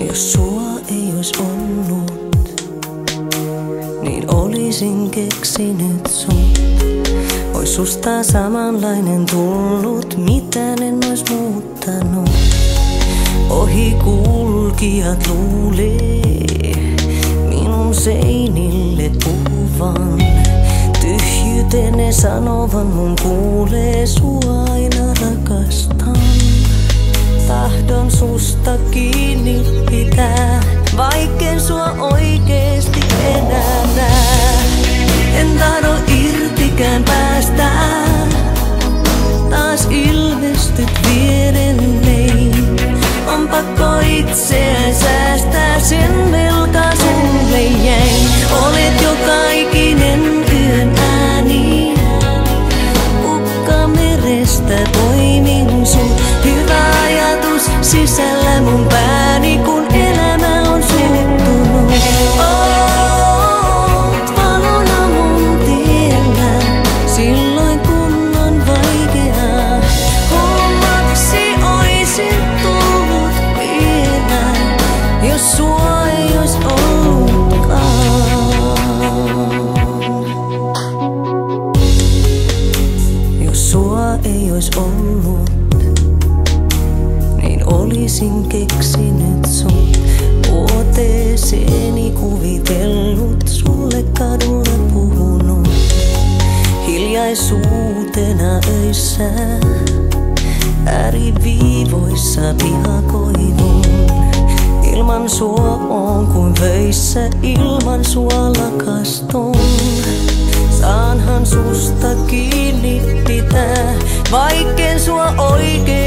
Jos sua ei ois ollut, niin olisin keksinyt sut. Ois susta samanlainen tullut, mitään en ois muuttanut. Ohikulkijat luulee minun seinille puhuvan. Tyhjyyteen ne sanovan, mun kuulee sua aina rakastan. Tahdon susta kiinni pitää, vaikken sua oikeesti enää näe. En tahdo irtikään päästä, taas ilmestyt vierelleni. On pakko itseään säästää, sen velka sulle jäi. Olet joka ikinen yön ääni, ukka merestä poimin sut. Hyvä ajatus sisällä mun pääni, kun elämä on suuttunut. Oot valona mun tiellä, silloin kun on vaikeaa. Hommaksi oisin tullut vielä, jos sua ei ois ollutkaan. Jos sua ei ois ollut, niin olisin keksinyt sut. Vuoteeseeni kuvitellut, sulle kadulla puhunut. Hiljaisuutena öissä, ääriviivoissa pihakoivun. Ilman sua on kuin vöissä, ilman sua lakastun. Saanhan susta kiinni pitää, vaikken sua oikein